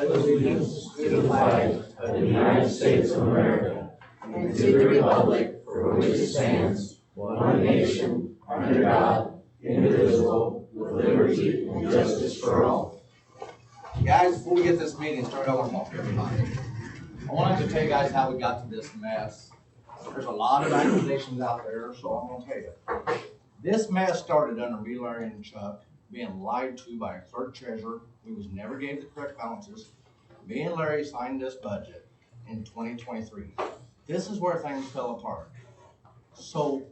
allegiance to the flag of the United States of America and to the republic for which it stands, one nation, under God, indivisible, with liberty and justice for all. Guys, before we get this meeting started, I want to talk to everybody. I wanted to tell you guys how we got to this mess. There's a lot of accusations out there, so I'm going to tell you. This mess started under me, Larry, and Chuck being lied to by a clerk treasurer who was never gave the correct balances. Me and Larry signed this budget in 2023. This is where things fell apart. So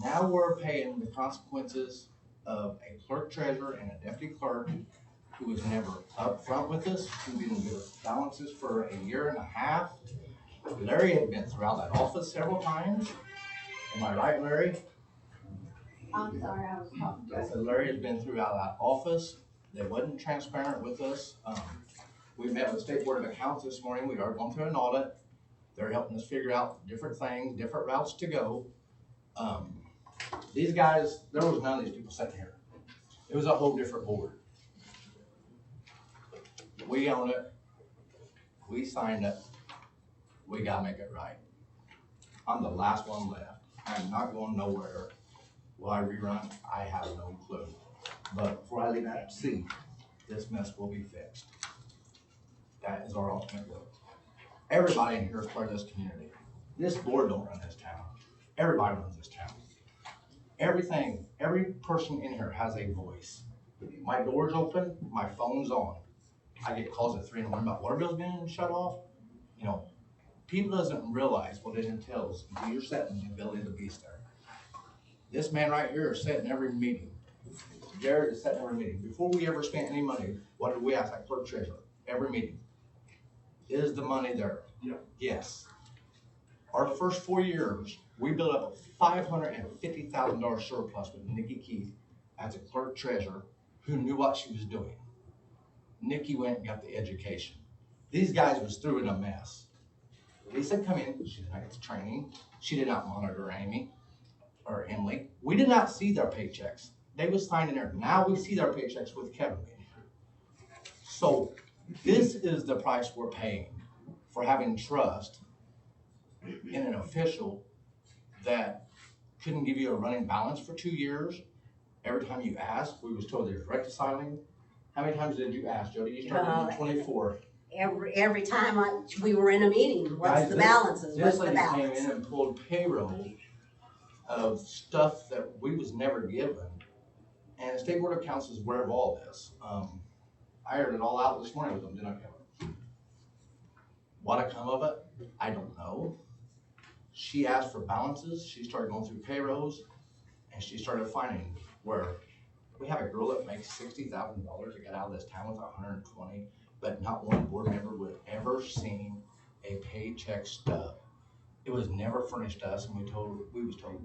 now we're paying the consequences of a clerk treasurer and a deputy clerk who was never upfront with us, who didn't give us balances for a year and a half. Larry had been throughout that office several times. Am I right, Larry? I'm sorry, I was talking to I said Larry has been throughout that office. They wasn't transparent with us. We met with the State Board of Accounts this morning. We are going through an audit. They're helping us figure out different things, different routes to go. These guys, there was none of these people sitting here. It was a whole different board. We own it. We signed it. We gotta make it right. I'm the last one left. I'm not going nowhere. Will I rerun? I have no clue. But before I leave that at sea, this mess will be fixed. That is our ultimate goal. Everybody in here is part of this community. This board don't run this town. Everybody runs this town. Everything, every person in here has a voice. My door's open, my phone's on. I get calls at 3 in the morning about water bills being shut off. You know, people doesn't realize what it entails until you're setting the ability of the beast there. This man right here is setting every meeting. Jared is setting every meeting. Before we ever spent any money, what did we ask that clerk treasurer? Every meeting. Is the money there? Yeah. Yes. Our first 4 years, we built up a $550,000 surplus with Nikki Keith as a clerk treasurer who knew what she was doing. Nikki went and got the education. These guys was through in a mess. Lisa come in, she did not get the training. She did not monitor Amy or Emily. We did not see their paychecks. They was signed in there. Now we see their paychecks with Kevin being here. So this is the price we're paying for having trust in an official that couldn't give you a running balance for 2 years. Every time you asked, we was told there's reconciling. How many times did you ask, Jody? You started in 24. every time we were in a meeting. What's Guys, the balances? What's This the lady balance? came in and pulled payroll of stuff that we was never given. And the State Board of Accounts is aware of all this. I aired it all out this morning with them, didn't I, Kevin? What come of it? I don't know. She asked for balances. She started going through payrolls, and she started finding where we have a girl that makes $60,000 to get out of this town with 120, but not one board member would ever seen a paycheck stub. It was never furnished to us, and we was told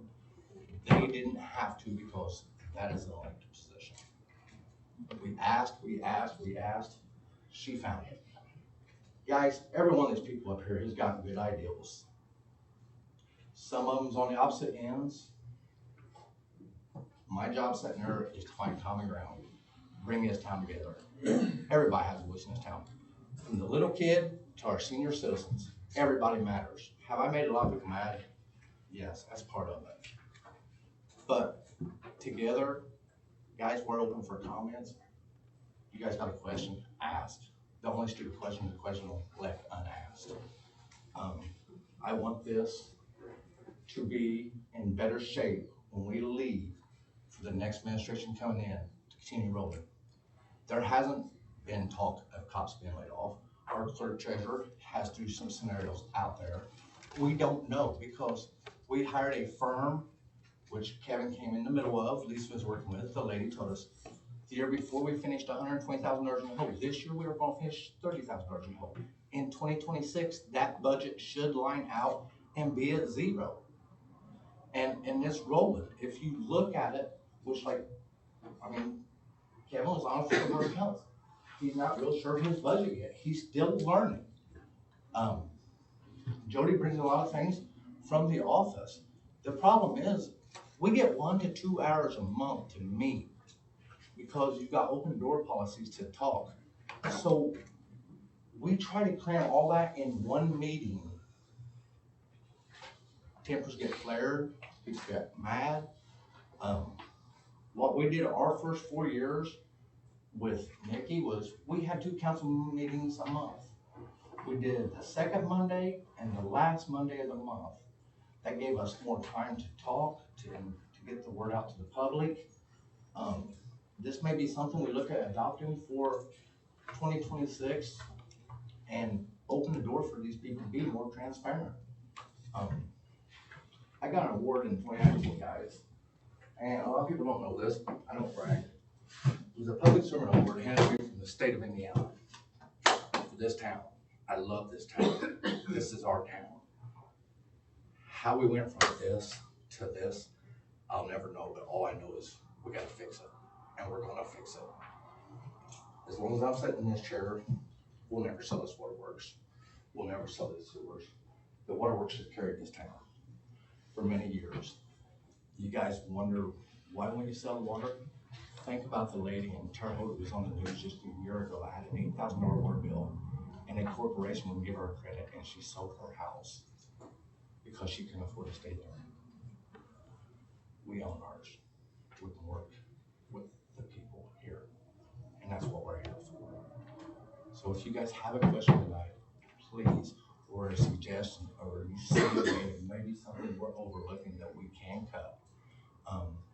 they didn't have to because that is an elected position. We asked. She found it. Guys, every one of these people up here has got good ideals. Some of them's on the opposite ends. My job sitting there is to find common ground, bring this town together. Everybody has a voice in this town. From the little kid to our senior citizens, everybody matters. Have I made a lot of people mad? Yes, that's part of it. But together, guys, we're open for comments. You guys got a question? Ask. The only stupid question is the question left unasked. I want this to be in better shape when we leave for the next administration coming in to continue rolling. There hasn't been talk of cops being laid off. Our clerk treasurer has through some scenarios out there. We don't know because we hired a firm, which Kevin came in the middle of. Lisa was working with. The lady told us the year before we finished $120,000 in the hole. This year we were going to finish $30,000 in the hole. In 2026, that budget should line out and be at zero. And it's rolling. If you look at it, which Kevin was honest with the Board of Health. He's not real sure of his budget yet. He's still learning. Jody brings a lot of things from the office. The problem is we get 1 to 2 hours a month to meet because you've got open door policies to talk. So We try to cram all that in one meeting. Tempers get flared, people get mad. What we did our first 4 years with Nikki was we had 2 council meetings a month. We did the second Monday and the last Monday of the month. That gave us more time to talk, to get the word out to the public. This may be something we look at adopting for 2026 and open the door for these people to be more transparent. I got an award in 2019, guys, and a lot of people don't know this. I don't brag. It was a public servant award handed to me from the state of Indiana for this town. I love this town. This is our town. How we went from this to this, I'll never know, but all I know is we gotta fix it, and we're gonna fix it. As long as I'm sitting in this chair, we'll never sell this waterworks. We'll never sell these sewers. The waterworks has carried this town for many years. You guys wonder, why won't you sell the water? Think about the lady in Terre who was on the news just a year ago that had an $8,000 water bill, and a corporation wouldn't give her credit, and she sold her house because she couldn't afford to stay there. We own ours. We can work with the people here, and that's what we're here for. So if you guys have a question tonight, please, or a suggestion, or you see maybe something we're overlooking that we can cut.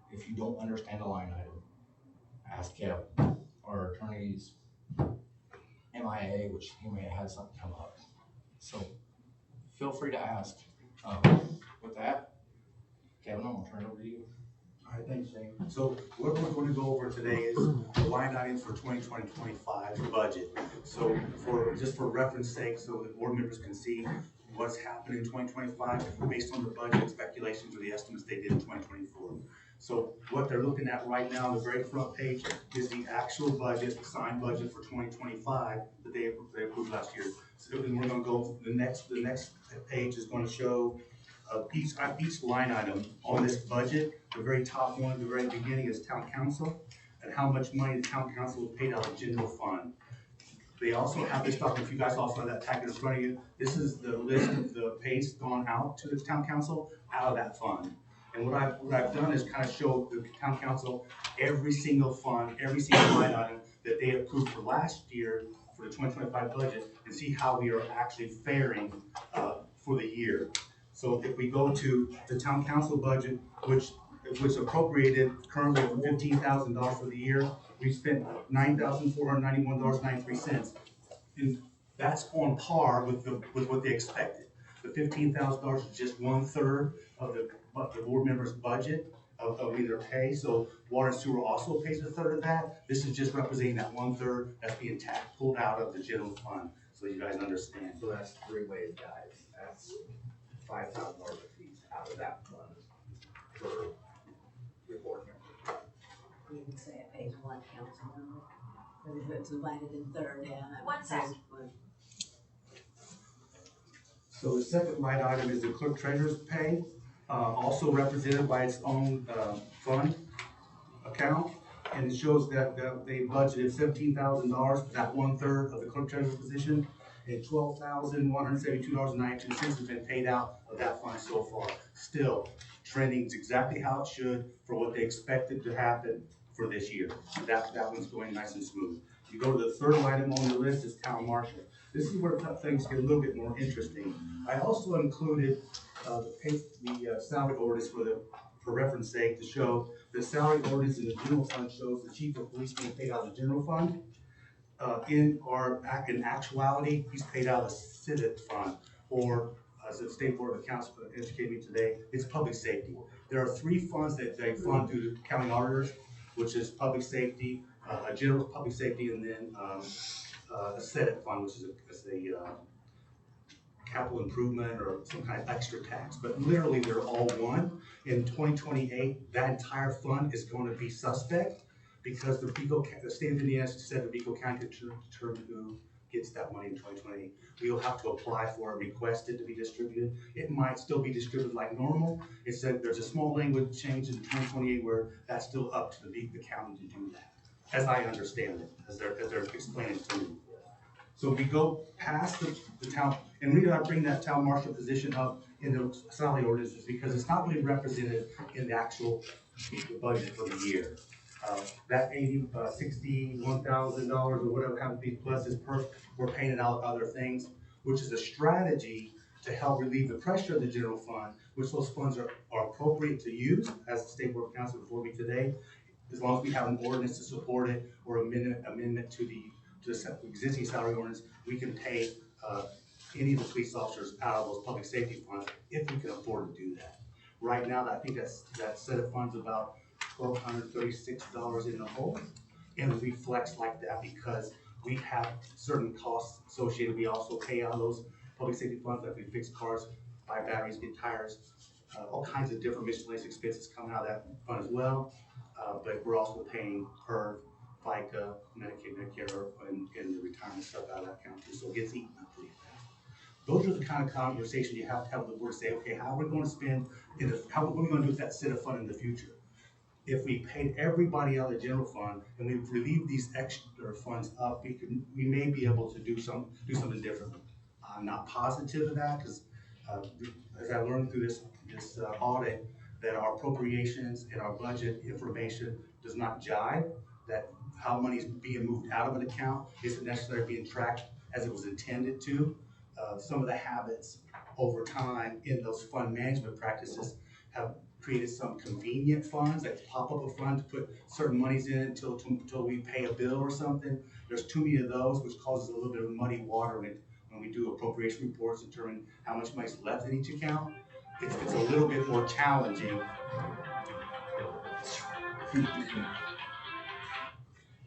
If you don't understand a line item, ask Kevin. Our attorney's MIA, which he may have had something come up. So feel free to ask. With that, Kevin, I'm gonna turn it over to you. All right, thanks, Shane. So what we're going to go over today is the line items for 2020-25 budget. So just for reference sake, so the board members can see what's happening in 2025 based on the budget speculations or the estimates they did in 2024. So what they're looking at right now, the very front page, is the actual budget, signed budget for 2025 that they approved last year. So then we're going to go, the next page is going to show each line item on this budget. The very top one at the very beginning is town council, and how much money the town council was paid out of general fund. They also have this document, if you guys also have that packet in front of you, this is the list of the pays gone out to the town council out of that fund. And what I've done is kind of show the town council every single fund, every single line item that they approved for last year for the 2025 budget, and see how we are actually faring for the year. So if we go to the town council budget, which appropriated currently for $15,000 for the year, we spent $9,491.93, and that's on par with what they expected. The $15,000 is just 1/3 of the board members' budget of either pay. So water and sewer also pays 1/3 of that. This is just representing that 1/3 that's being pulled out of the general fund, so you guys understand. So that's 3 ways, guys. That's $5,000 a piece out of that fund for your board member. You can say it pays one council member, but if it's divided in third, yeah. One sec. So the second line item is the clerk treasurer's pay, also represented by its own fund account. And it shows that they budgeted $17,000 for that 1/3 of the clerk treasurer's position, and $12,172.92 has been paid out of that fund so far. Still trending exactly how it should for what they expected to happen for this year. That one's going nice and smooth. You go to the third item on the list is town marshal. This is where things get a little bit more interesting. I also included the salary orders for reference sake to show the salary orders in the general fund shows the chief of police being paid out of the general fund. In actuality, he's paid out of the civic fund, or as the State Board of Accounts educated me today, it's public safety. There are 3 funds that they fund through the county auditors, which is public safety, a general public safety, and then a Senate fund, which is a capital improvement or some kind of extra tax. But literally, they're all one. In 2028, that entire fund is going to be suspect because the state of Indiana said the Vigo County could determine who gets that money in 2028. We'll have to apply for it, request it to be distributed. It might still be distributed like normal. It said there's a small language change in 2028 where that's still up to the county to do that, as I understand it, as they're explaining to me. So we go past the town, and the reason I bring that town marshal position up in the salary ordinance is because it's not really represented in the actual budget for the year. That $61,000 or whatever happens to be plus is we're paying it out other things, which is a strategy to help relieve the pressure of the general fund, which those funds are appropriate to use, as the State Board of Council before me today, as long as we have an ordinance to support it or amendment to the existing salary ordinance, we can pay any of the police officers out of those public safety funds if we can afford to do that. Right now, I think that set of funds about $1,236 in the hole, and it reflects like that because we have certain costs associated. We also pay out of those public safety funds, like we fix cars, buy batteries, get tires, all kinds of different miscellaneous expenses coming out of that fund as well. But we're also paying per FICA, Medicaid, Medicare, and the retirement stuff out of that account too, so it gets eaten up pretty fast. Those are the kind of conversations you have to have with the board, say, okay, how are we going to spend, what are we going to do with that set of fund in the future? If we paid everybody out of the general fund and we relieve these extra funds up, we may be able to do something differently. I'm not positive of that because as I learned through this audit, that our appropriations and our budget information does not jive, that how money is being moved out of an account isn't necessarily being tracked as it was intended to. Some of the habits over time in those fund management practices have created some convenient funds, like pop up a fund to put certain monies in until we pay a bill or something. There's too many of those, which causes a little bit of muddy water when we do appropriation reports to determine how much money is left in each account. It's a little bit more challenging.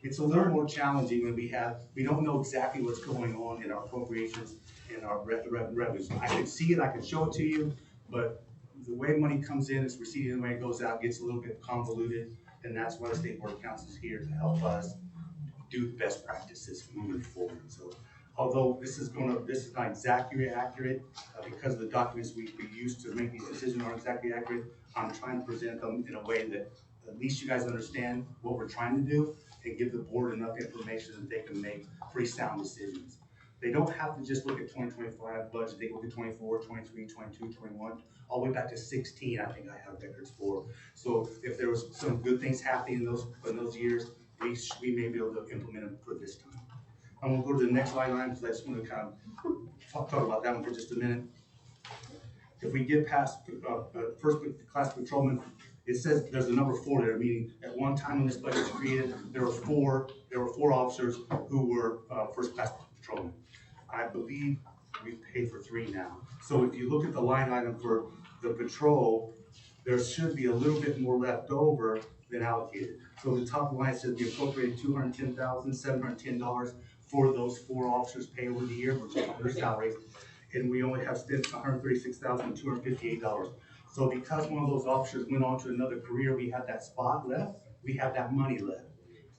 It's a little more challenging when we don't know exactly what's going on in our appropriations and our revenues. I can see it, I can show it to you, but the way money comes in, it's received, and the way it goes out gets a little bit convoluted, and that's why the State Board of Council is here to help us do the best practices moving forward. So, although this is not exactly accurate because the documents we use to make these decisions aren't exactly accurate, I'm trying to present them in a way that at least you guys understand what we're trying to do and give the board enough information that they can make pretty sound decisions. They don't have to just look at 2025 budget, they can look at 24, 23, 22, 21, all the way back to 16, I think I have records for. So if there was some good things happening in those years, we may be able to implement them for this time. I'm gonna go to the next line item because I just want to kind of talk about that one for just a minute. If we get past first class patrolman, it says there's a number 4 there, meaning at one time when this budget was created, there were four officers who were first class patrolmen. I believe we've paid for 3 now. So if you look at the line item for the patrol, there should be a little bit more left over than allocated. So the top line says we appropriated $210,710 for those 4 officers paid over the year, which is their salaries, and we only have spent $136,258. So because one of those officers went on to another career, we have that spot left, we have that money left.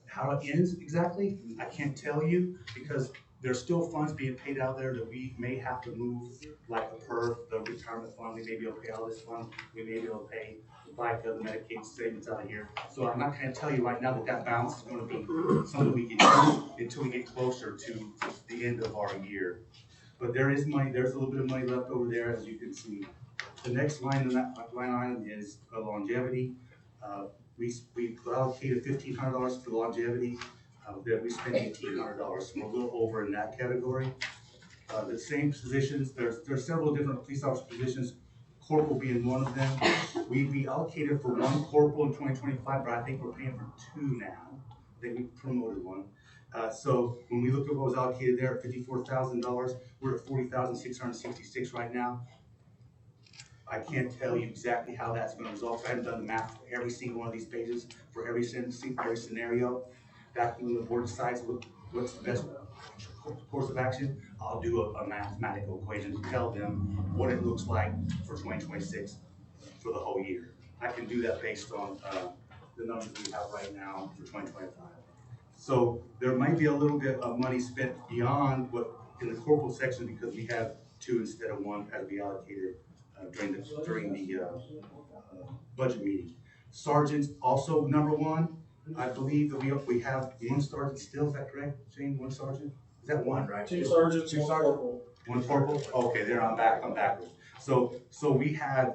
How it ends exactly, I can't tell you because there's still funds being paid out there that we may have to move, like the PERF, the retirement fund, we may be able to pay out of this fund, we may be able to pay like the Medicaid savings out of here. So I'm not gonna tell you right now that balance is gonna be something we can use until we get closer to the end of our year. But there is money, there's a little bit of money left over there, as you can see. The next line on that line item is longevity. We allocated $1,500 for longevity. That we spent $1,800. We're a little over in that category. The same positions, there's several different police officer positions, corporal being one of them. We allocated for 1 corporal in 2025, but I think we're paying for 2 now. I think we promoted 1. So when we look at what was allocated there at $54,000, we're at $40,666 right now. I can't tell you exactly how that's going to resolve. I haven't done the math for every single one of these pages for every scenario. Back when the board decides what's the best course of action, I'll do a mathematical equation to tell them what it looks like for 2026 for the whole year. I can do that based on the numbers we have right now for 2025. So there might be a little bit of money spent beyond what in the corporal section because we have 2 instead of 1 as we allocated during the budget meeting. Sergeants also number 1. I believe that we have 1 sergeant still. Is that correct, Shane? 1 sergeant. Is that one? Right. Two sergeants, Two one sergeant? corporal. One corporal? Okay, there, I'm backwards. So we have,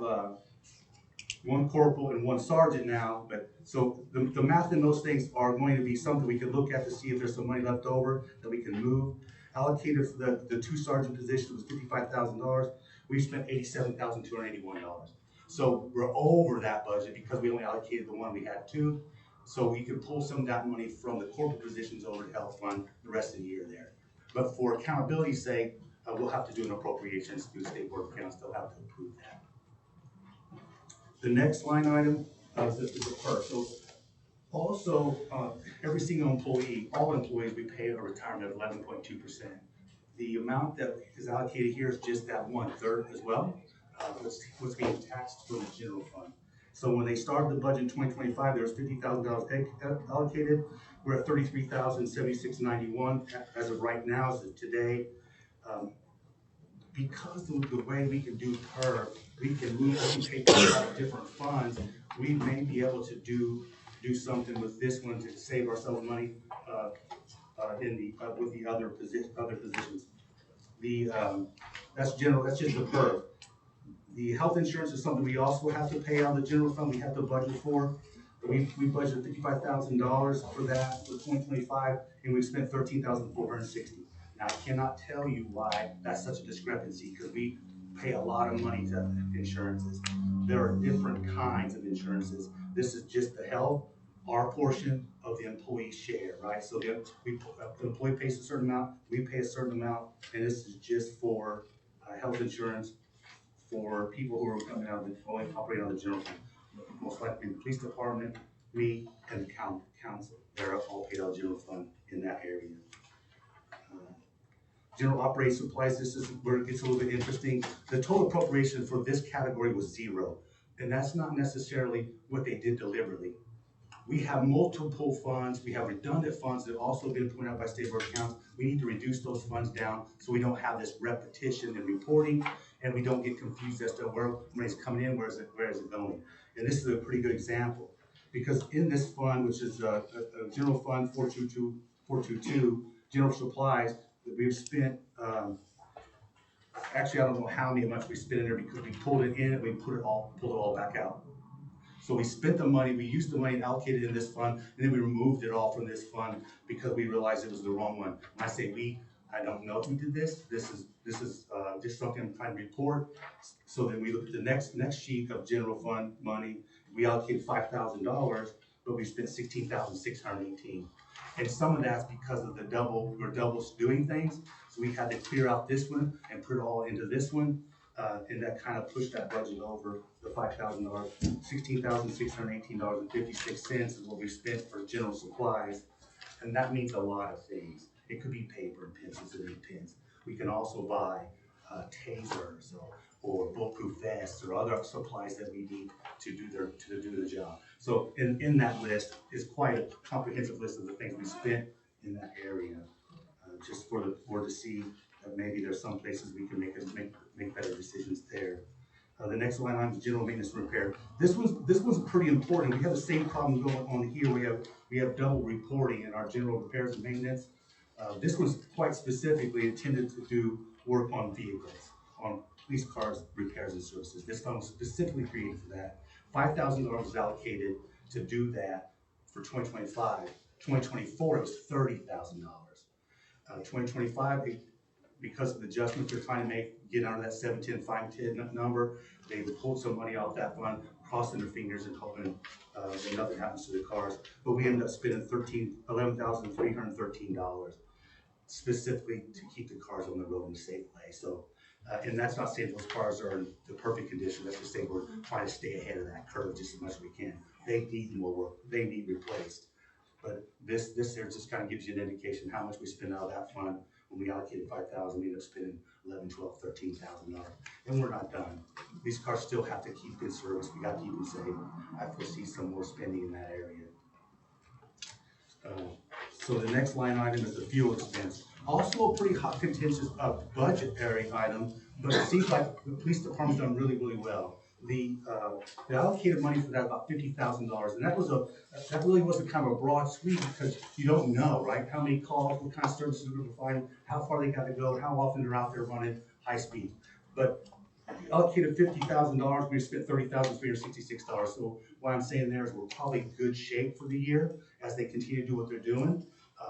one corporal and one sergeant now, but, so the math in those things are going to be something we can look at to see if there's some money left over that we can move. Allocated for the two sergeant position was $55,000. We spent $87,281. So we're over that budget because we only allocated the one we had two. So we can pull some of that money from the corporate positions over to health fund the rest of the year there. But for accountability's sake, we'll have to do an appropriations through the state board of accounts. They'll have to approve that. The next line item is a PERF. So also, every single employee, all employees, we pay a retirement of 11.2%. The amount that is allocated here is just that 1/3 as well. What's being taxed from the general fund. So when they started the budget in 2025, there was $50,000 allocated. We're at $33,076.91 as of right now, as of today. Because of the way we can do PERF, we can pay for a lot of different funds. We may be able to do something with this one to save ourselves money with the other positions. That's general. That's just the PERF. The health insurance is something we also have to pay out of the general fund. We have to budget for. We budgeted $55,000 for that for 2025, and we spent $13,460. Now, I cannot tell you why that's such a discrepancy, because we pay a lot of money to insurances. There are different kinds of insurances. This is just the health, our portion of the employee share, right? So the employee pays a certain amount, we pay a certain amount, and this is just for health insurance for people who are coming out of operating on the general fund. Most likely the police department, me, and the council. They're all paid out of general fund in that area. General operating supplies, this is where it gets a little bit interesting. The total appropriation for this category was 0. And that's not necessarily what they did deliberately. We have multiple funds, we have redundant funds that have also been pointed out by state board of accounts. We need to reduce those funds down so we don't have this repetition in reporting, and we don't get confused as to where money's coming in, where is it going. And this is a pretty good example, because in this fund, which is a general fund 422, general supplies, that we've spent, actually I don't know how much we spent in there, because we pulled it in and we pulled it all back out. So we spent the money, we used the money and allocated in this fund, and then we removed it all from this fund because we realized it was the wrong one. When I say we, I don't know who did this. This is just something I'm trying to report. So then we look at the next sheet of general fund money. We allocated $5,000, but we spent $16,618. And some of that's because of we're double doing things. So we had to clear out this one and put it all into this one. And that kind of pushed that budget over the $5,000. $16,618.56 is what we spent for general supplies. And that means a lot of things. It could be paper and pencils and ink pens. We can also buy tasers or bulletproof vests or other supplies that we need to do the job. So in that list is quite a comprehensive list of the things we spent in that area, just for the board to see that maybe there's some places we can make better decisions there. The next line item is general maintenance and repair. This one's pretty important. We have the same problem going on here. We have double reporting in our general repairs and maintenance. This one's quite specifically intended to do work on vehicles, on police cars, repairs and services. This fund was specifically created for that. $5,000 was allocated to do that for 2025. 2024, it was $30,000. 2025, because of the adjustments they're trying to get out of that 710, 510 number, they pulled some money off that fund, crossing their fingers and hoping that nothing happens to the cars. But we ended up spending $11,313 specifically to keep the cars on the road in a safe way. So, and that's not saying those cars are in the perfect condition. That's just saying we're trying to stay ahead of that curve just as much as we can. They need more work. They need replaced. But this here just kind of gives you an indication how much we spend out of that fund. When we allocated $5,000, we ended up spending $11,000, $12,000, $13,000, and we're not done. These cars still have to keep in service. We got to keep them safe. I foresee some more spending in that area. So the next line item is the fuel expense. Also a pretty hot contentious budgetary item, but it seems like the police department's done really, really well. the allocated money for that about $50,000, and that really wasn't kind of a broad sweep because you don't know, right? How many calls, what kind of services we're providing, how far they got to go, how often they're out there running high speed. But allocated $50,000, we spent $30,366. So what I'm saying there is we're probably in good shape for the year as they continue to do what they're doing.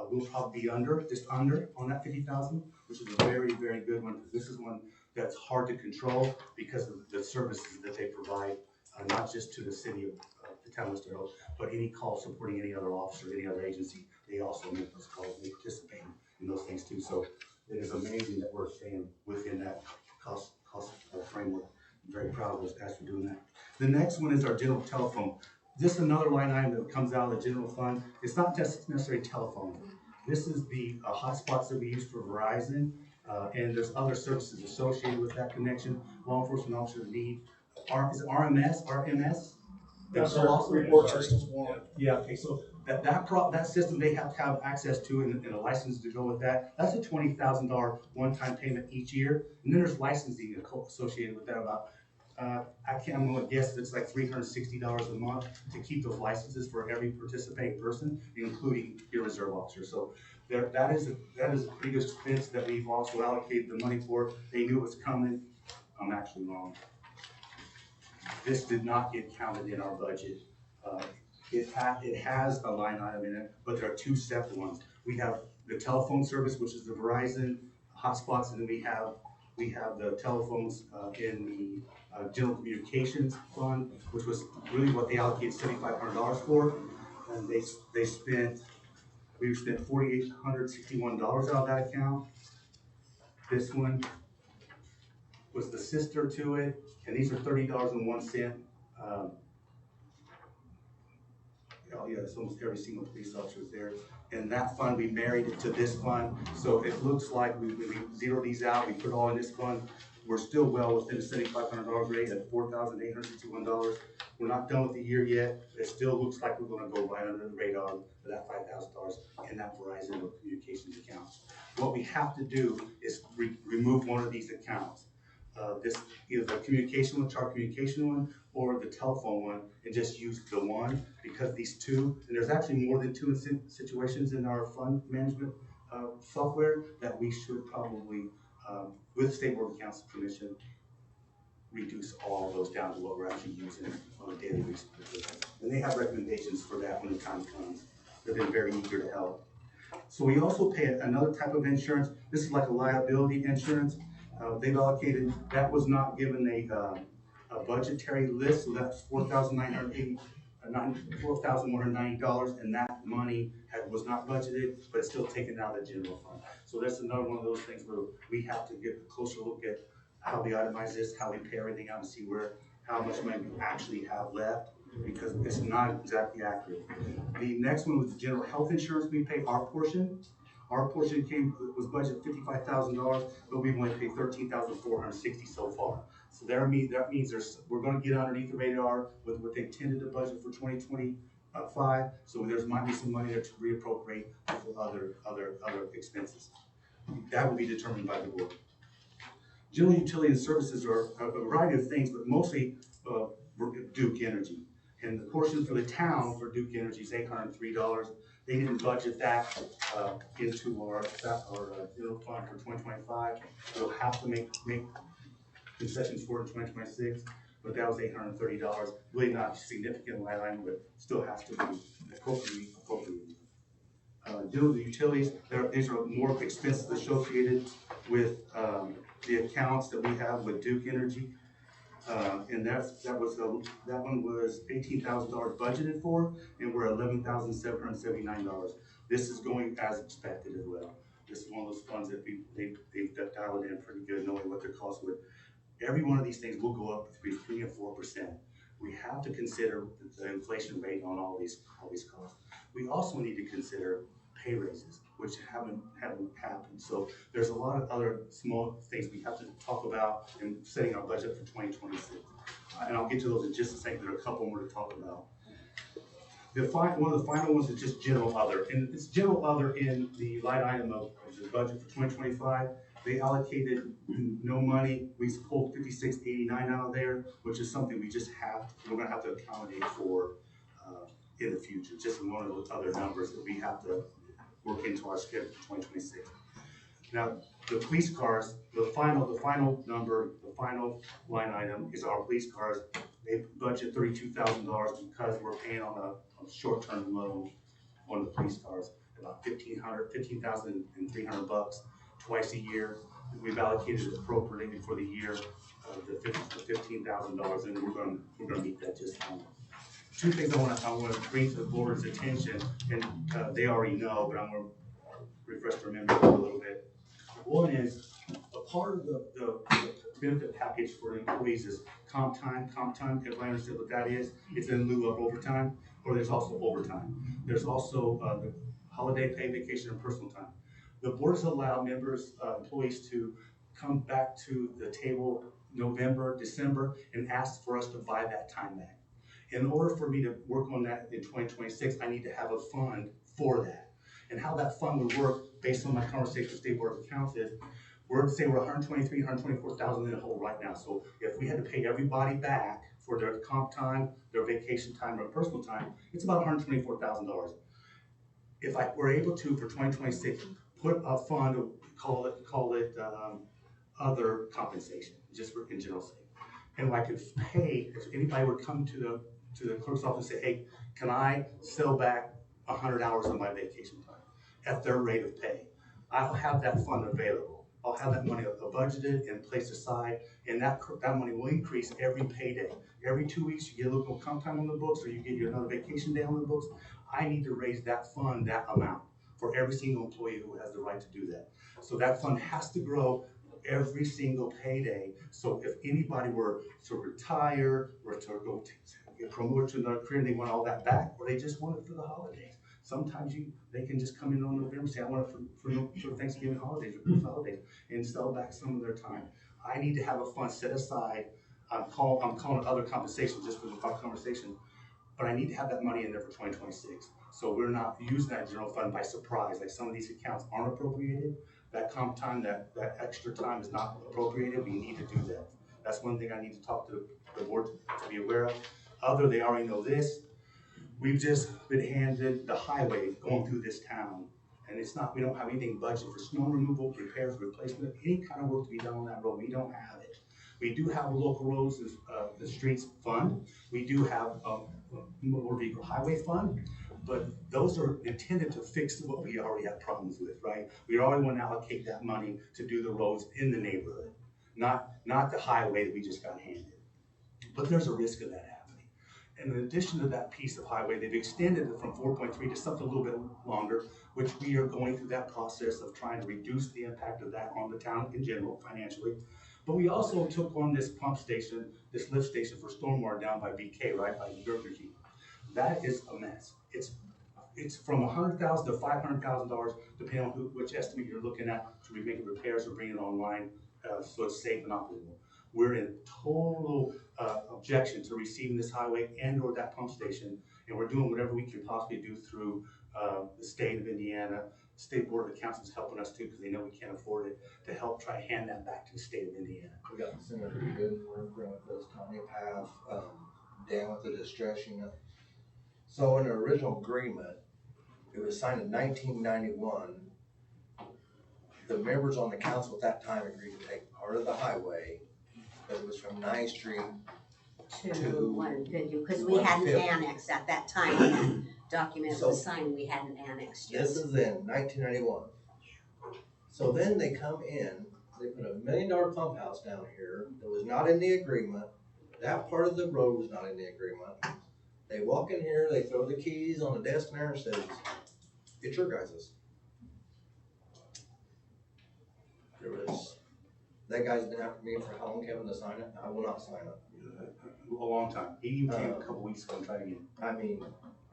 We'll probably be just under on that 50,000, which is a very, very good one, because this is one that's hard to control because of the services that they provide, not just to the city of the town of Terre, but any call supporting any other officer, any other agency. They also make those calls, they participate in those things too. So it is amazing that we're staying within that cost framework. I'm very proud of those guys for doing that. The next one is our general telephone. This is another line item that comes out of the general fund. It's not just necessarily telephone. This is the hotspots that we use for Verizon, and there's other services associated with that connection. Law enforcement officers need, is it RMS? That's our report systems one. Yeah, okay, so that system, they have to have access to and a license to go with that. That's a $20,000 one-time payment each year. And then there's licensing associated with that about, I'm gonna guess it's like $360 a month to keep those licenses for every participating person, including your reserve officer. So that is a pretty good expense that we've also allocated the money for. They knew it was coming. I'm actually wrong. This did not get counted in our budget. It has a line item in it, but there are two separate ones. We have the telephone service, which is the Verizon hotspots, and then we have the telephones in the general communications fund, which was really what they allocated $7,500 for, and we spent $4,861 out of that account. This one was the sister to it, and these are $30.01. Oh yeah, it's almost every single police officer is there. And that fund, we married it to this fund. So it looks like we zero these out, we put it all in this fund. We're still well within the $7,500 rate at $4,861. We're not done with the year yet. It still looks like we're gonna go right under the radar for that $5,000 in that Verizon or communications account. What we have to do is remove one of these accounts. This either the communication one, our communication one, or the telephone one, and just use the one, because these two, and there's actually more than two situations in our fund management software that we should probably, with State Board of Accounts permission, reduce all of those down to what we're actually using on a daily basis. And they have recommendations for that when the time comes. They've been very eager to help. So we also pay another type of insurance. This is like a liability insurance. They've allocated, that was not given a budgetary list, so that's $4,190, and that money was not budgeted, but it's still taken out of the general fund. So that's another one of those things where we have to get a closer look at how we itemize this, how we pay everything out, and see how much money we actually have left, because it's not exactly accurate. The next one was the general health insurance. We pay our portion. Our portion was budgeted $55,000, but we've only paid $13,460 so far. So that means we're going to get underneath the radar with what they intended to budget for 2025. So there might be some money there to reappropriate for other expenses. That will be determined by the board. General utility and services are a variety of things, but mostly Duke Energy. And the portion for the town for Duke Energy is $803. They didn't budget that into our general fund for 2025. We'll have to make concessions for it in 2026, but that was $830. Really not a significant line item, but still has to be appropriate. General utilities, these are more expenses associated with the accounts that we have with Duke Energy. And that one was $18,000 budgeted for, and we're $11,779. This is going as expected as well. This is one of those funds that they've dialed in pretty good, knowing what their costs would. Every one of these things will go up between 3 and 4%. We have to consider the inflation rate on all these costs. We also need to consider pay raises, which haven't happened. So there's a lot of other small things we have to talk about in setting our budget for 2026. And I'll get to those in just a second. There are a couple more to talk about. One of the final ones is just general other. And it's general other in the line item of the budget for 2025. They allocated no money. We pulled 5689 out of there, which is something we just we're gonna have to accommodate for in the future. Just one of those other numbers that we have to work into our schedule for 2026. Now, the police cars, the final number, the final line item is our police cars. They budget $32,000 because we're paying on a short-term loan on the police cars, about $15,300 twice a year. We've allocated appropriately for the year, the $15,000, and we're gonna meet that just fine. Two things I wanna bring to the board's attention, and they already know, but I'm gonna refresh their memory a little bit. One is a part of the benefit package for employees is comp time. If I understand what that is, it's in lieu of overtime, or there's also overtime. There's also the holiday pay, vacation, and personal time. The board has allowed members, employees to come back to the table November, December, and ask for us to buy that time back. In order for me to work on that in 2026, I need to have a fund for that. And how that fund would work, based on my conversation with State Board of Accounts, is we're 124,000 in the hole right now. So if we had to pay everybody back for their comp time, their vacation time, or personal time, it's about $124,000. If I were able to, for 2026, put a fund, call it other compensation, just for in general sake, and I could pay, if anybody would come to the clerk's office and say, hey, can I sell back 100 hours of my vacation time at their rate of pay? I'll have that fund available. I'll have that money budgeted and placed aside, and that money will increase every payday. Every 2 weeks, you get a little comp time on the books, or you get another vacation day on the books. I need to raise that fund, that amount, for every single employee who has the right to do that. So that fund has to grow every single payday. So if anybody were to retire, or to go get promoted to another career, and they want all that back, or they just want it for the holidays. Sometimes they can just come in on November and say, I want it for Thanksgiving holidays or Christmas holidays, and sell back some of their time. I need to have a fund set aside. I'm calling it other compensation just for the conversation, but I need to have that money in there for 2026. So we're not using that general fund by surprise. Like some of these accounts aren't appropriated. That comp time, that extra time is not appropriated. We need to do that. That's one thing I need to talk to the board to be aware of. They already know this. We've just been handed the highway going through this town, and we don't have anything budgeted for snow removal, repairs, replacement, any kind of work to be done on that road. We don't have it. We do have a local roads, the streets fund. We do have a motor vehicle highway fund, but those are intended to fix what we already have problems with, right? We already want to allocate that money to do the roads in the neighborhood, not the highway that we just got handed. But there's a risk of that happening. And in addition to that piece of highway, they've extended it from 4.3 to something a little bit longer, which we are going through that process of trying to reduce the impact of that on the town in general, financially. But we also took on this pump station, this lift station for stormwater down by BK, right, by Burger King. That is a mess. It's from $100,000 to $500,000, depending on which estimate you're looking at, to be making repairs or bring it online, so it's safe and operable. We're in total objection to receiving this highway and or that pump station, and we're doing whatever we can possibly do through the state of Indiana. The State Board of Accounts is helping us too, because they know we can't afford it, to help try to hand that back to the state of Indiana. We got the center pretty good. We're going with this Tanya path, down with the distress unit. So in the original agreement, it was signed in 1991. The members on the council at that time agreed to take part of the highway, but it was from 9th Street to 150, because we hadn't 150. annexed at that time when that document was signed, we hadn't annexed yet. This is in 1991. So then they come in, they put $1 million pump house down here that was not in the agreement. That part of the road was not in the agreement. They walk in here, they throw the keys on the desk there and says, it's your guys's. That guy's been after me for how long, Kevin, to sign it? I will not sign it. A long time. He even came a couple weeks ago and tried again. I mean,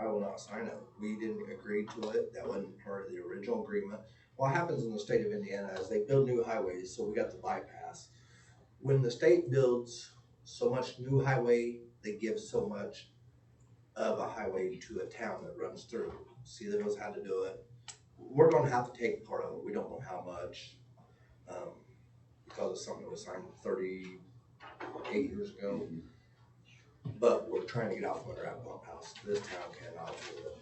I will not sign it. We didn't agree to it. That wasn't part of the original agreement. What happens in the state of Indiana is they build new highways, so we got the bypass. When the state builds so much new highway, they give so much of a highway to a town that runs through. See, they knows how to do it. We're gonna have to take part of it. We don't know how much. because of something that was signed 38 years ago. But we're trying to get out from under that pump house. This town cannot afford it.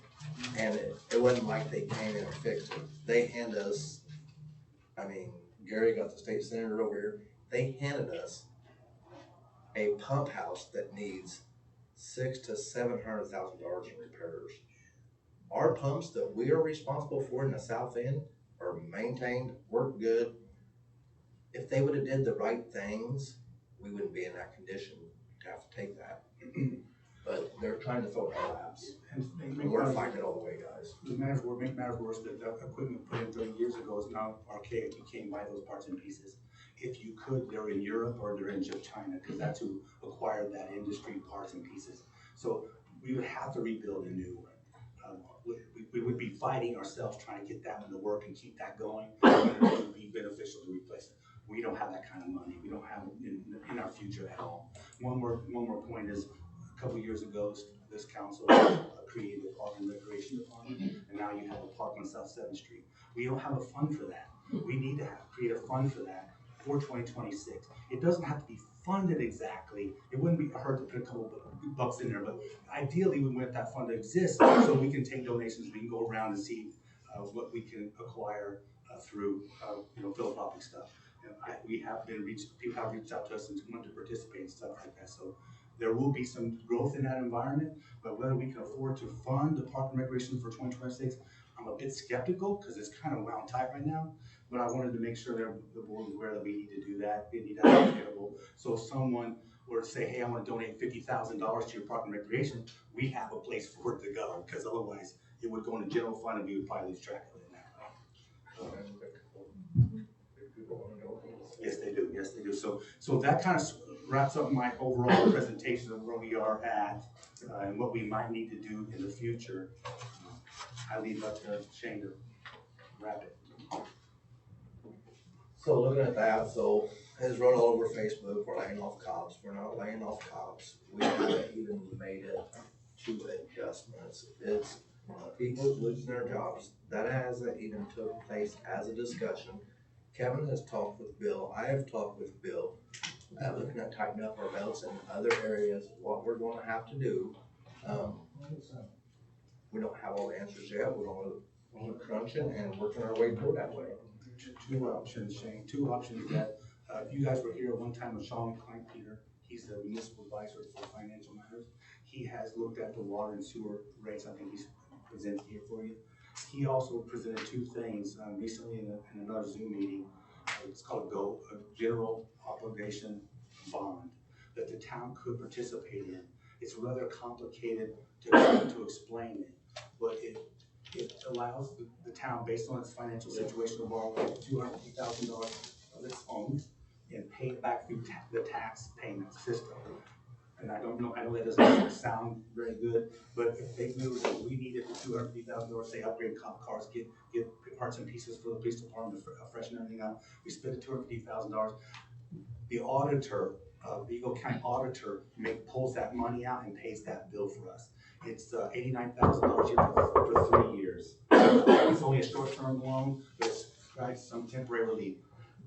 And it wasn't like they came in and fixed it. They handed us, I mean, Gary got the state senator over here. They handed us a pump house that needs $600,000 to $700,000 in repairs. Our pumps that we are responsible for in the south end are maintained, work good. If they would have did the right things, we wouldn't be in that condition to have to take that. But they're trying to throw it in our laps. And we're fighting it all the way, guys. Make matters worse, that the equipment put in 30 years ago is now archaic. You can't buy those parts and pieces. If you could, they're in Europe or they're in China, because that's who acquired that industry, parts and pieces. So we would have to rebuild a new one. We would be fighting ourselves trying to get that one to work and keep that going. It would be beneficial to replace it. We don't have that kind of money. We don't have it in our future at all. One more point is, a couple of years ago, this council created a park and recreation department, and now you have a park on South 7th Street. We don't have a fund for that. We need to create a fund for that for 2026. It doesn't have to be funded exactly. It wouldn't be hard to put a couple bucks in there, but ideally we want that fund to exist so we can take donations. We can go around and see what we can acquire through philanthropic stuff. And people have reached out to us and want to participate in stuff like that. So there will be some growth in that environment, but whether we can afford to fund the park and recreation for 2026, I'm a bit skeptical because it's kind of wound tight right now. But I wanted to make sure that the board is aware that we need to do that. We need that available. So if someone were to say, hey, I want to donate $50,000 to your park and recreation, we have a place for it to go, because otherwise it would go in the general fund and we would probably lose track of it in that way. Yes, they do. Yes, they do. So that kind of wraps up my overall presentation of where we are at and what we might need to do in the future. I leave up to Shane to wrap it. So looking at that, so it's run all over Facebook, we're laying off cops, we're not laying off cops. We haven't even made it to adjustments. It's people losing their jobs. That hasn't even took place as a discussion. Kevin has talked with Bill, I have talked with Bill, looking at tightening up our belts in other areas, what we're gonna have to do. We don't have all the answers yet, we're gonna keep crunching and working our way toward that way. Two options, Shane. Two options that if you guys were here one time with Sean Klein-Peter, he's the municipal advisor for financial matters. He has looked at the water and sewer rates. I think he's presented here for you. He also presented two things recently in another Zoom meeting. It's called a general obligation bond that the town could participate in. It's rather complicated to explain it, but it allows the town, based on its financial situation, to borrow $250,000 of its own and pay it back through the tax payment system. And I know that doesn't sound very good, but if they knew that we needed the $250,000, say upgrade cop cars, get parts and pieces for the police department, freshen everything up, we spent the $250,000. The auditor, the Eagle County auditor, pulls that money out and pays that bill for us. It's $89,000 for 3 years. It's only a short-term loan, but it's provides some temporary relief.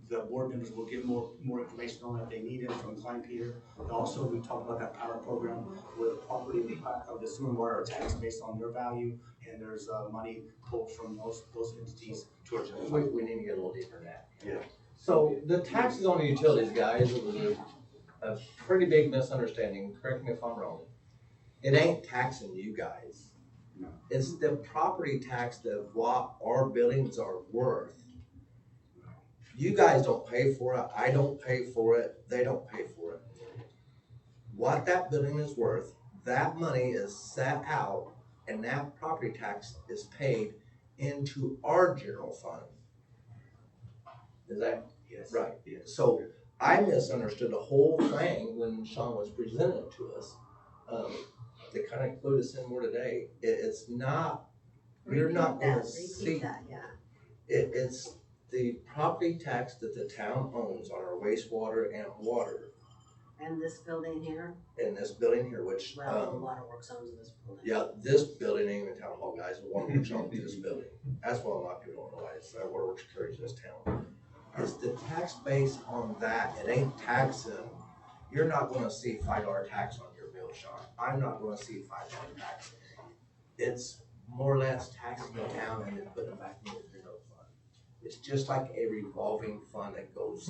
The board members will get more information on that if they need it from Klein-Peter. Also, we talked about that power program where the property of the sewer and water are taxed based on their value, and there's money pulled from those entities towards it. We need to get a little deeper in that. Yeah. So the taxes on the utilities, guys, it was a pretty big misunderstanding. Correct me if I'm wrong. It ain't taxing you guys. No. It's the property tax that what our buildings are worth. You guys don't pay for it, I don't pay for it, they don't pay for it. What that building is worth, that money is set out and that property tax is paid into our general fund. Is that Yes. right? Yes. So I misunderstood the whole thing when Sean was presenting it to us. They kind of clued us in more today. It's not, you're not gonna see. Repeat that, yeah. It's the property tax that the town owns on our wastewater and water And this building here, in this building here, which, well, the waterworks owns this building. yeah, this building ain't even town hall, guys, the waterworks owns this building. That's why a lot of people don't realize that waterworks carries this town. It's the tax base on that, it ain't taxing, you're not gonna see $5 tax on your bill, Sean. I'm not gonna see $5 tax. It's more or less taxing the town and then putting it back in the general fund. It's just like a revolving fund that goes,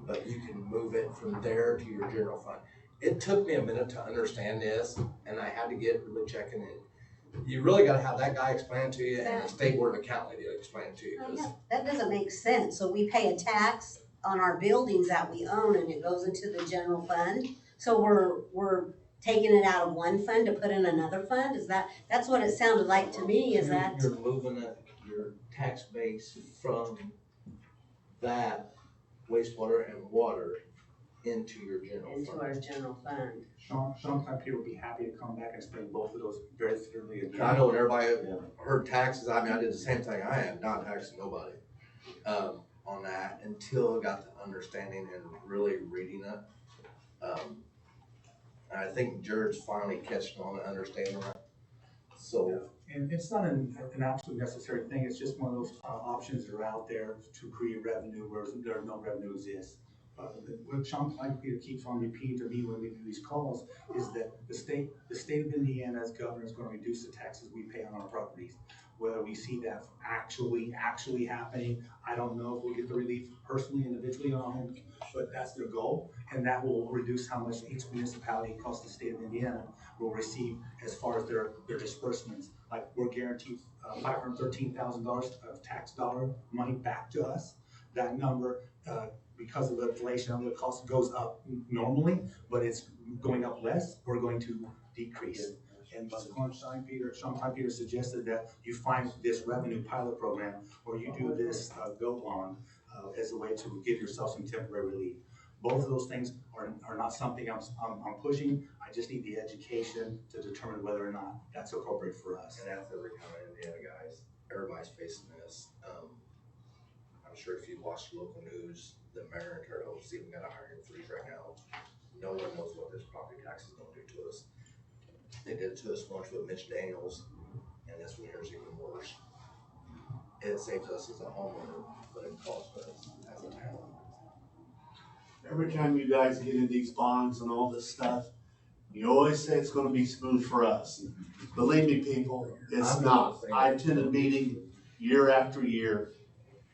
but you can move it from there to your general fund. It took me a minute to understand this, and I had to get really checking it. You really gotta have that guy explain it to you, and the state board of accountant to explain it to you. 'Cause That doesn't make sense. So we pay a tax on our buildings that we own and it goes into the general fund. So we're taking it out of one fund to put in another fund? That's what it sounded like to me, is that? You're moving your tax base from that wastewater and water into your general Into fund. our general fund. Sean Clampier would be happy to come back and explain both of those very thoroughly again. I know when everybody heard taxes, I mean, I did the same thing. I am not taxing nobody, on that until I got the understanding and really reading it. And I think Jared's finally catching on and understanding it. So, And it's not an absolute necessary thing, it's just one of those options that are out there to create revenue where there no revenue exists. What Sean Clampier keeps on repeating to me when we do these calls is that the state of Indiana as governor is gonna reduce the taxes we pay on our properties. Whether we see that actually happening, I don't know if we'll get the relief personally, individually on it, but that's their goal. And that will reduce how much each municipality across the state of Indiana will receive as far as their disbursements. Like, we're guaranteed $513,000 of tax dollar money back to us. That number, because of inflation, the cost goes up normally, but it's going up less, we're going to decrease. And Sean Clampier suggested that you find this revenue pilot program, or you do this go on as a way to give yourself some temporary relief. Both of those things are not something I'm pushing. I just need the education to determine whether or not that's appropriate for us. and that's every county in Indiana, guys. Everybody's facing this. I'm sure if you watch the local news, the mayor in Terre has even got a hiring freeze right now. No one knows what this property tax is gonna do to us. They did it to us once with Mitch Daniels, and this one here is even worse. It saves us as a homeowner, but it costs us as a town. Every time you guys get in these bonds and all this stuff, you always say it's gonna be smooth for us. Believe me, people, it's not. I attended a meeting year after year.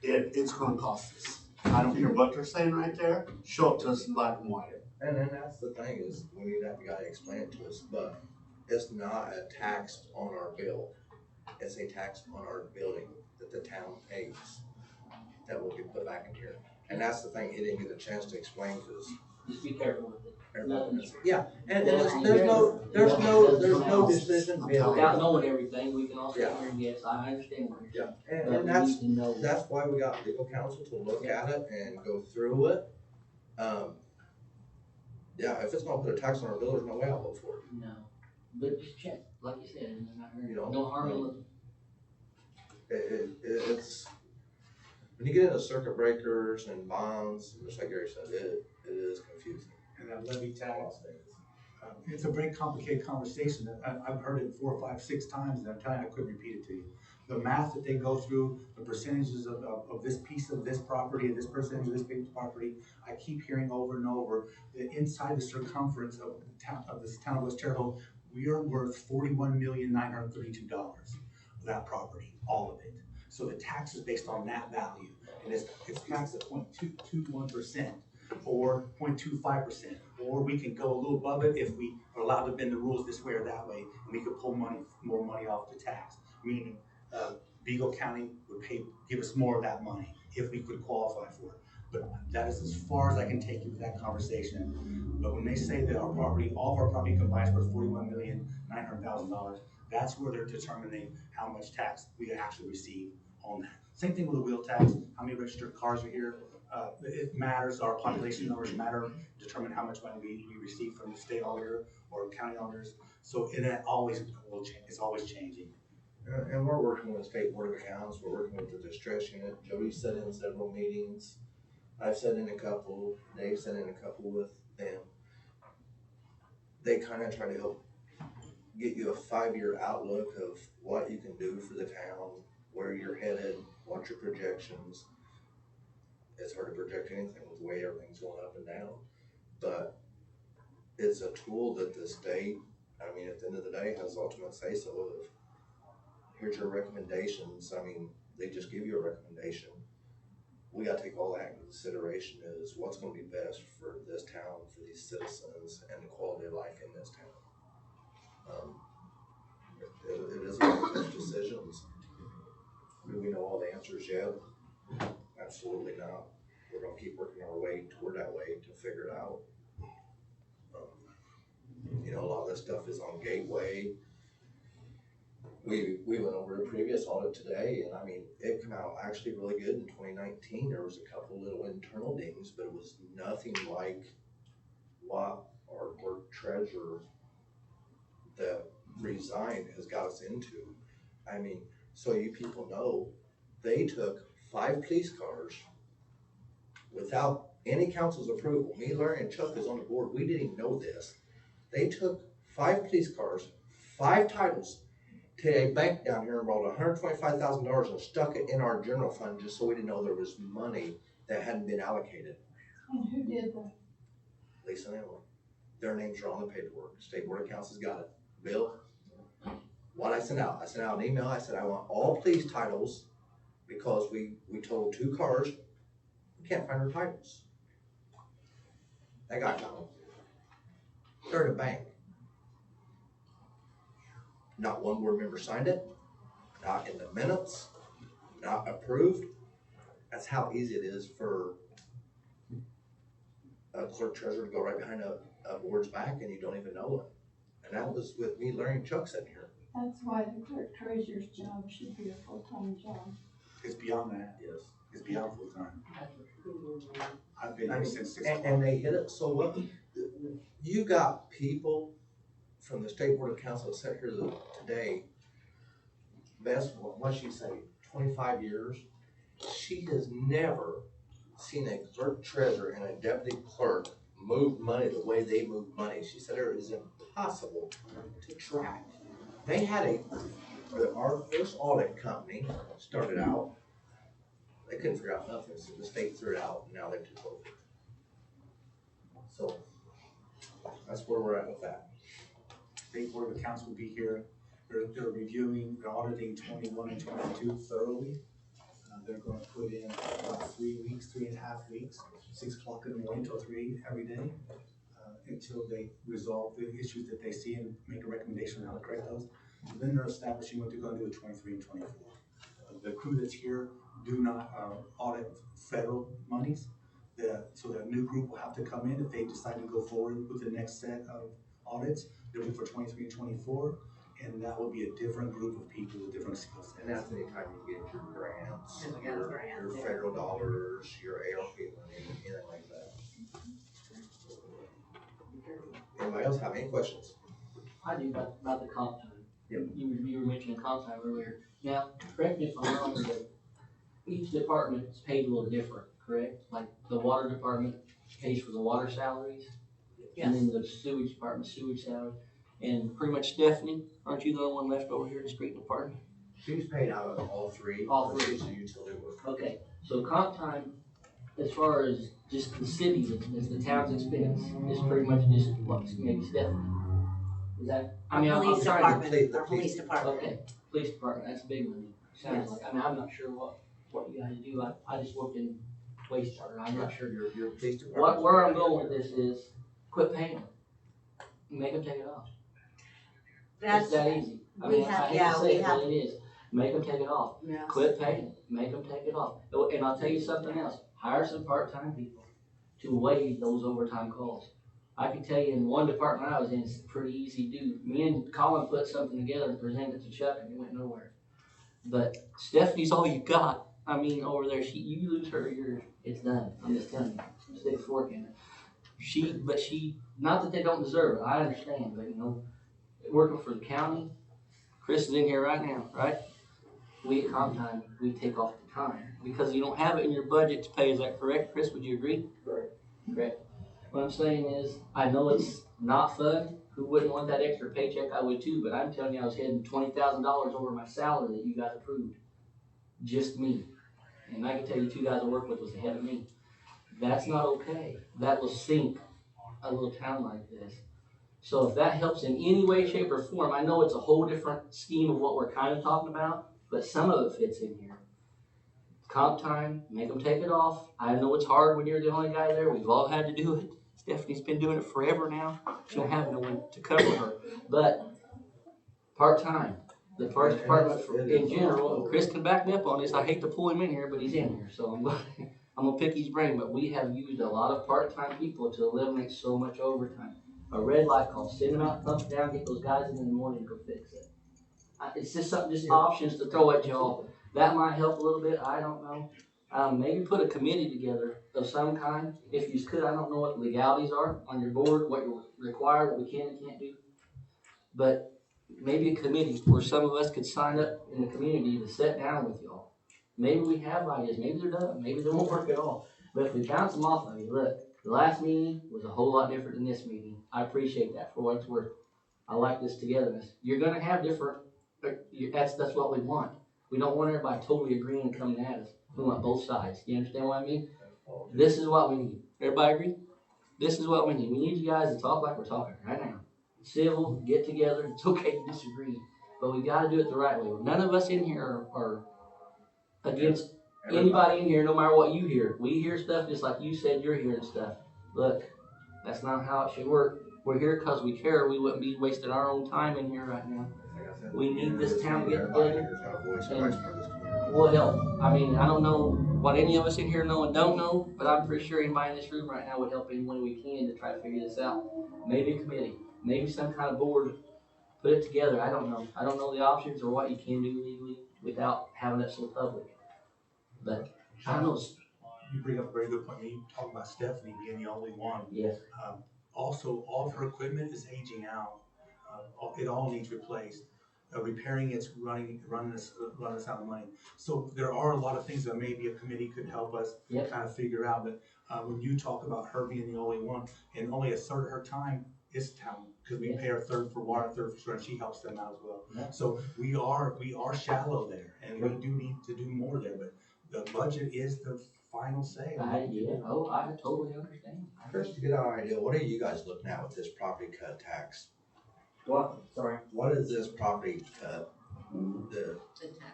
It's gonna cost us. I don't care what they're saying right there, show it to us in black and white. And then that's the thing is, we need that guy to explain it to us, but it's not a tax on our bill. It's a tax on our building that the town pays that will get put back in here. And that's the thing, he didn't get a chance to explain to us. Just be careful with it. Yeah, and there's no decision being Without made. knowing everything, we can all sit here and guess. I understand what you're saying. Yeah, But and we need to know. that's why we got legal counsel to look at it and go through it. Yeah, if it's gonna put a tax on our bill, there's no way I'll vote for it. No, but just check, like you said, and then I heard, You know, no harm in looking. It's, when you get into circuit breakers and bonds, just like Gary said, it is confusing. And that levy tax, it's a very complicated conversation. I've heard it 4, 5, 6 times, and I'm telling you, I couldn't repeat it to you. The math that they go through, the percentages of this piece of this property, this percentage of this piece of property, I keep hearing over and over that inside the circumference of this town of West Terre Haute, we are worth $41,932 of that property, all of it. So the tax is based on that value, and it's taxed at 0.221%. Or 0.25%, or we can go a little above it if we are allowed to bend the rules this way or that way, and we could pull more money off the tax. Meaning, Beagle County would give us more of that money if we could qualify for it. But that is as far as I can take you with that conversation. But when they say that all of our property combines for $41,900,000, that's where they're determining how much tax we actually receive on that. Same thing with the wheel tax, how many registered cars are here. It matters, our population numbers matter, determine how much money we receive from the state auditor or county auditors. So, and that always will change, it's always changing. And we're working with State Board of Accounts, we're working with the distress unit. Jody sat in several meetings. I've sat in a couple, Dave sat in a couple with them. They kind of try to help get you a 5-year outlook of what you can do for the town, where you're headed, what your projections. it's hard to project anything with the way everything's going up and down. But it's a tool that the state, I mean, at the end of the day, has ultimate say so of, here's your recommendations. I mean, they just give you a recommendation. We gotta take all that into consideration is what's gonna be best for this town, for these citizens, and the quality of life in this town. It is a lot of tough decisions. Do we know all the answers yet? Absolutely not. We're gonna keep working our way toward that way to figure it out. You know, a lot of this stuff is on Gateway. We went over a previous audit today, and I mean, it came out actually really good in 2019. There was a couple little internal dings, but it was nothing like what our clerk treasurer that resigned has got us into. I mean, so you people know, they took 5 police cars without any council's approval. Me, Larry, and Chuck is on the board. We didn't even know this. They took 5 police cars, 5 titles, to a bank down here and rolled $125,000 and stuck it in our general fund just so we didn't know there was money that hadn't been allocated. And who did that? Lisa and Emily. Their names are on the paperwork. State Board of Accounts has got it. Bill, what I sent out an email. I said, I want all police titles because we totaled 2 cars. We can't find our titles. That guy found them. They're at a bank. Not one board member signed it, not in the minutes, not approved. That's how easy it is for a clerk treasurer to go right behind a board's back and you don't even know it. And that was with me, Larry, and Chuck sitting here. That's why the clerk treasurer's job should be a full-time job. It's beyond that. Yes. It's beyond full time. I've been I here mean, since 6 and o'clock. they hit it so well. You got people from the State Board of Council that sat here today, Beth, what she say, 25 years? She has never seen a clerk treasurer and a deputy clerk move money the way they move money. She said it is impossible to track. They had our first audit company started out, they couldn't figure out nothing, so the state threw it out, and now they took over. So, that's where we're at with that. State Board of Accounts will be here. They're reviewing, they're auditing 21 and 22 thoroughly. They're gonna put in about 3 weeks, 3.5 weeks, 6 o'clock in the morning till 3 every day, until they resolve the issues that they see and make a recommendation on how to correct those. And then they're establishing what they're gonna do with 23 and 24. The crew that's here do not audit federal monies. So the new group will have to come in if they decide to go forward with the next set of audits. They'll be for 23 and 24, and that will be a different group of people with different skill sets. And that's anytime you get your grants, And we got grants, your yeah. federal dollars, your ARP money, anything like that. Anybody else have any questions? I do about the comp time. Yep. You were mentioning comp time earlier. Now, correct me if I'm wrong, but each department is paid a little different, correct? Like the water department pays for the water salaries. And then the sewage department, sewage salary. And pretty much Stephanie, aren't you the only one left over here in the street department? She's paid out of all 3. All 3. She's a utility worker. Okay, so comp time, as far as just the city's, as the town's expense, is pretty much just what, maybe Stephanie? Is that, I mean, I'm Police trying to. department, our police department. Okay, police department, that's a big one, sounds like, I mean, I'm not sure what you guys do, I just worked in wastewater, I'm not sure. Your police department. Where I'm going with this is, quit paying them. Make them take it off. That's, It's that easy. I we mean, have- I hate yeah, to we say it, have- but it is. Make them take it off. yeah. Quit paying them. Make them take it off. Oh, and I'll tell you something else. Hire some part-time people to waive those overtime calls. I can tell you in one department I was in, it's pretty easy to do. Me and Colin put something together and presented it to Chuck and it went nowhere. But Stephanie's all you got. I mean, over there, you lose her, it's done. I'm just telling you. Stick a fork in it. But she, not that they don't deserve it, I understand, but you know, working for the county, Chris is in here right now, right? We at comp time, we take off the time, because you don't have it in your budget to pay, is that correct, Chris, would you agree? Correct. What I'm saying is, I know it's not fun, who wouldn't want that extra paycheck, I would too, but I'm telling you, I was heading $20,000 over my salary that you guys approved. Just me. and I can tell you 2 guys I work with was ahead of me. That's not okay. That will sink a little town like this. So if that helps in any way, shape, or form, I know it's a whole different scheme of what we're kind of talking about, but some of it fits in here. Comp time, make them take it off. I know it's hard when you're the only guy there. We've all had to do it. Stephanie's been doing it forever now. She don't have no one to cover her. But part-time, the parks department in general, and Chris can back me up on this. I hate to pull him in here, but he's in here, so I'm gonna pick his brain. But we have used a lot of part-time people to eliminate so much overtime. A red light call, send them out, thumbs down, get those guys in the morning to go fix it. It's just something, just options to throw at y'all. That might help a little bit, I don't know. Maybe put a committee together of some kind, if you could. I don't know what the legalities are on your board, what you're required, what we can and can't do. But maybe a committee where some of us could sign up in the community to sit down with y'all. Maybe we have ideas, maybe they're done, maybe they won't work at all. But if we bounce them off of you, look, the last meeting was a whole lot different than this meeting. I appreciate that for what it's worth. I like this togetherness. You're gonna have different, that's what we want. We don't want everybody totally agreeing and coming at us. We want both sides. You understand what I mean? This is what we need. Everybody agree? This is what we need. We need you guys to talk like we're talking right now. Civil, get together. It's okay to disagree, but we gotta do it the right way. None of us in here are against anybody in here, no matter what you hear. We hear stuff just like you said you're hearing stuff. Look, that's not how it should work. We're here because we care. We wouldn't be wasting our own time in here right now. We need this town to get together, and we'll help. I mean, I don't know what any of us in here know and don't know, but I'm pretty sure anybody in this room right now would help any way we can to try to figure this out. Maybe a committee, maybe some kind of board, put it together. I don't know. I don't know the options or what you can do legally without having it so public. But I don't know. You bring up a very good point. You talk about Stephanie being the only one. Yes. Also, all of her equipment is aging out. It all needs replaced. Repairing it's running us out of money. So there are a lot of things that maybe a committee could help us kind of figure out. But when you talk about her being the only one, and only a third of her time is town, because we pay her third for water, third for sewer, and she helps them out as well. Yeah. So we are shallow there, and we do need to do more there. But the budget is the final say. I totally understand. Chris, to get our idea, what are you guys looking at with this property cut tax? What? Sorry. What is this property cut? We're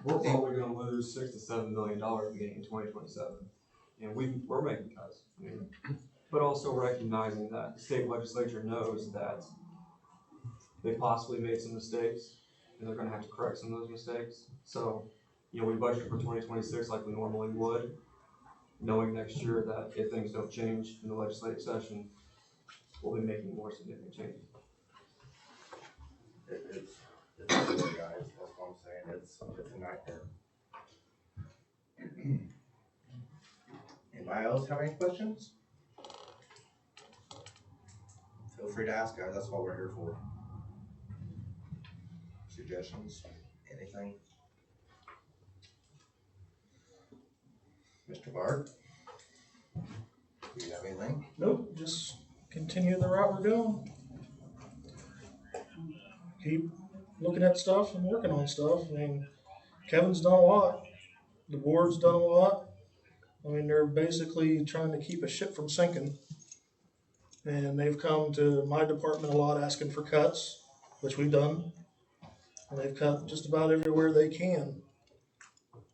probably gonna lose $6 to $7 million beginning in 2027, and we're making cuts. I mean, but also recognizing that the state legislature knows that they possibly made some mistakes, and they're gonna have to correct some of those mistakes. So, we budgeted for 2026 like we normally would, knowing next year that if things don't change in the legislative session, we'll be making more significant changes. It's good, guys, that's what I'm saying, it's a nightmare. Anybody else have any questions? Feel free to ask, guys, that's what we're here for. Suggestions, anything? Mr. Bard? Do you have anything? Nope, just continue the route we're going. Keep looking at stuff and working on stuff. I mean, Kevin's done a lot. The board's done a lot. I mean, they're basically trying to keep a ship from sinking. And they've come to my department a lot asking for cuts, which we've done. And they've cut just about everywhere they can.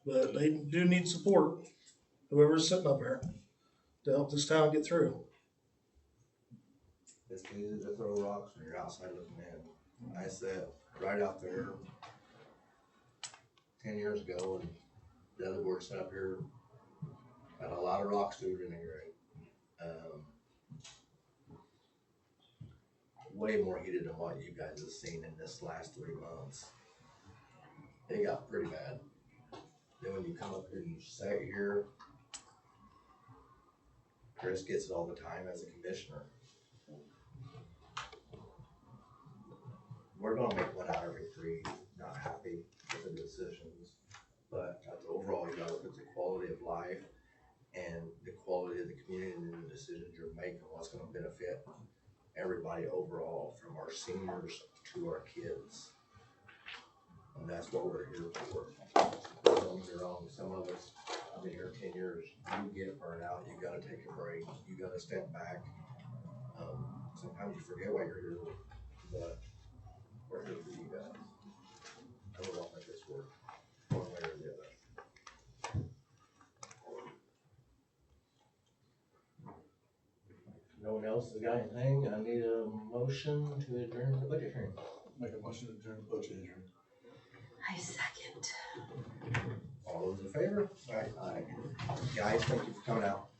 But they do need support, whoever's sitting up there, to help this town get through. It's easy to throw rocks when you're outside looking in. I sat right out there 10 years ago, and the other board sat up here, had a lot of rocks through it in the grade. Way more heated than what you guys have seen in this last 3 months. It got pretty bad. Then when you come up here and you sit here, Chris gets it all the time as a commissioner. We're gonna make one out of every 3, not happy with the decisions, but overall, you gotta look at the quality of life and the quality of the community and the decisions you're making, what's gonna benefit everybody overall, from our seniors to our kids. And that's what we're here for. Don't get me wrong, some of us, I've been here 10 years, you get burned out, you gotta take a break, you gotta step back. Sometimes you forget why you're here, but we're here for you guys. I don't want to make this work one way or the other. No one else has got anything? I need a motion to adjourn the budget hearing. Make a motion to adjourn the budget hearing. I second. All those in favor? Aye. Guys, thank you for coming out.